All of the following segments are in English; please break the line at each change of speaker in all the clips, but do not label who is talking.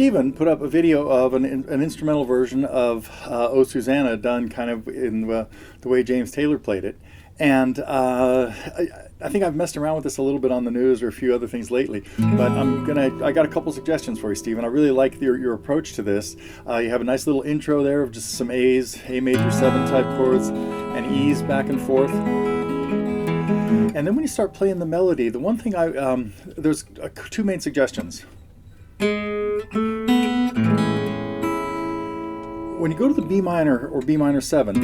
Stephen put up a video of an instrumental version of "Oh Susannah" done kind of in the way James Taylor played it, and I think I've messed around with this a little bit on the news or a few other things lately, but I got a couple suggestions for you, Stephen. I really like your approach to this. You have a nice little intro there of just some A's, A major 7 type chords, and E's back and forth. And then when you start playing the melody, the one thing there's two main suggestions. When you go to the B minor or B minor 7,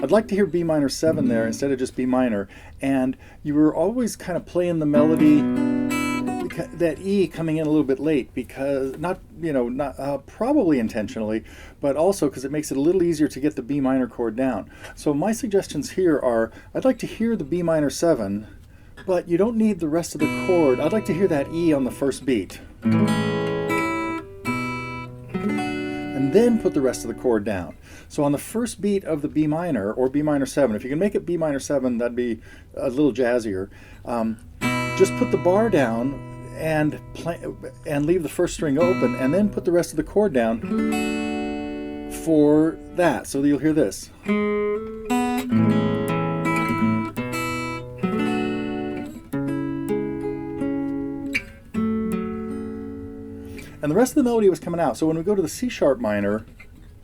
I'd like to hear B minor 7 there instead of just B minor. And you were always kind of playing the melody, that E coming in a little bit late, because not probably intentionally, but also because it makes it a little easier to get the B minor chord down. So my suggestions here are, I'd like to hear the B minor 7, but you don't need the rest of the chord. I'd like to hear that E on the first beat, and then put the rest of the chord down. So on the first beat of the B minor or B minor 7, if you can make it B minor 7, that'd be a little jazzier. Just put the bar down and leave the first string open, and then put the rest of the chord down for that. So you'll hear this. And the rest of the melody was coming out. So when we go to the C sharp minor,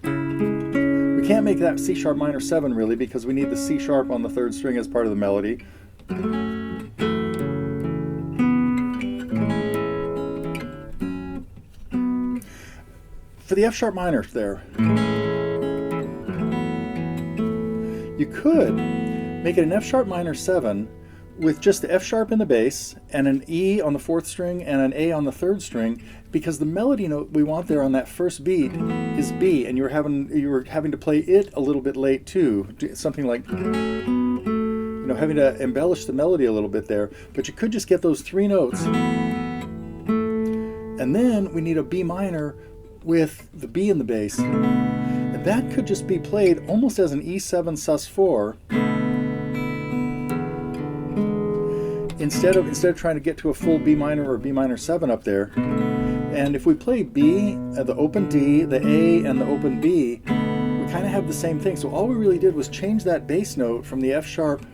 we can't make that C sharp minor 7 really, because we need the C sharp on the 3rd string as part of the melody. For the F sharp minor there, you could make it an F sharp minor 7 with just the F sharp in the bass and an E on the 4th string and an A on the 3rd string, because the melody note we want there on that first beat is B, and you were having to play it a little bit late too, something like, having to embellish the melody a little bit there. But you could just get those 3 notes, and then we need a B minor with the B in the bass, and that could just be played almost as an E7 sus4. Instead of trying to get to a full B minor or B minor 7 up there. And if we play B, the open D, the A, and the open B, we kind of have the same thing. So all we really did was change that bass note from the F sharp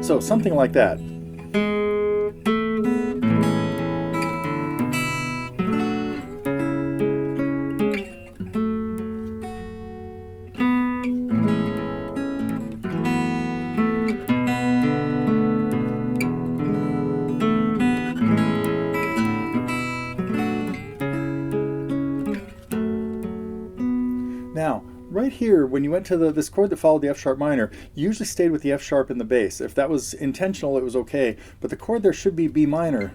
so something like that. Now, right here, when you went to this chord that followed the F sharp minor, you usually stayed with the F sharp in the bass. If that was intentional, it was okay, but the chord there should be B minor.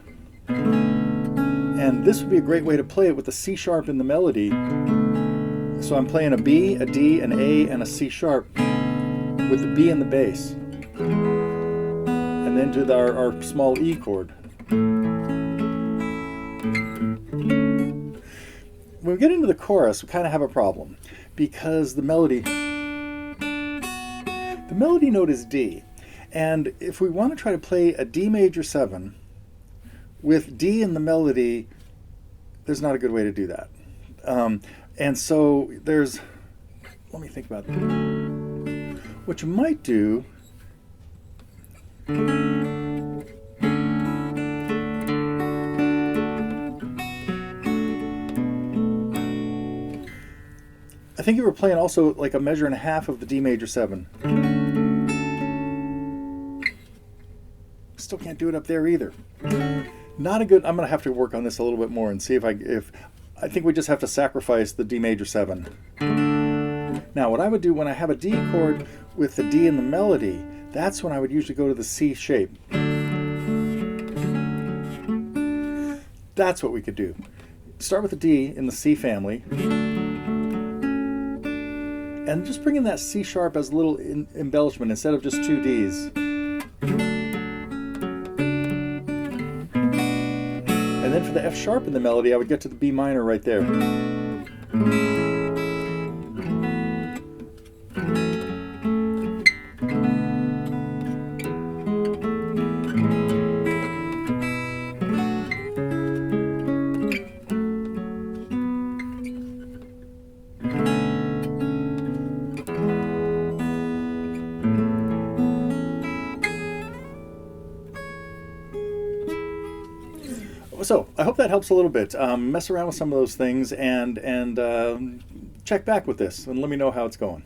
And this would be a great way to play it with the C sharp in the melody. So I'm playing a B, a D, an A, and a C sharp with the B in the bass. And then do our small E chord. When we get into the chorus, we kind of have a problem, because the melody note is D. And if we want to try to play a D major 7 with D in the melody, there's not a good way to do that. And so let me think about that. What you might do, I think you were playing also like a measure and a half of the D major 7. Still can't do it up there either. Not a good. I'm going to have to work on this a little bit more and see if I think we just have to sacrifice the D major 7. Now, what I would do when I have a D chord with the D in the melody, that's when I would usually go to the C shape. That's what we could do. Start with the D in the C family, and just bring in that C sharp as a little embellishment instead of just 2 Ds. And then for the F sharp in the melody, I would get to the B minor right there. So I hope that helps a little bit. Mess around with some of those things and check back with this and let me know how it's going.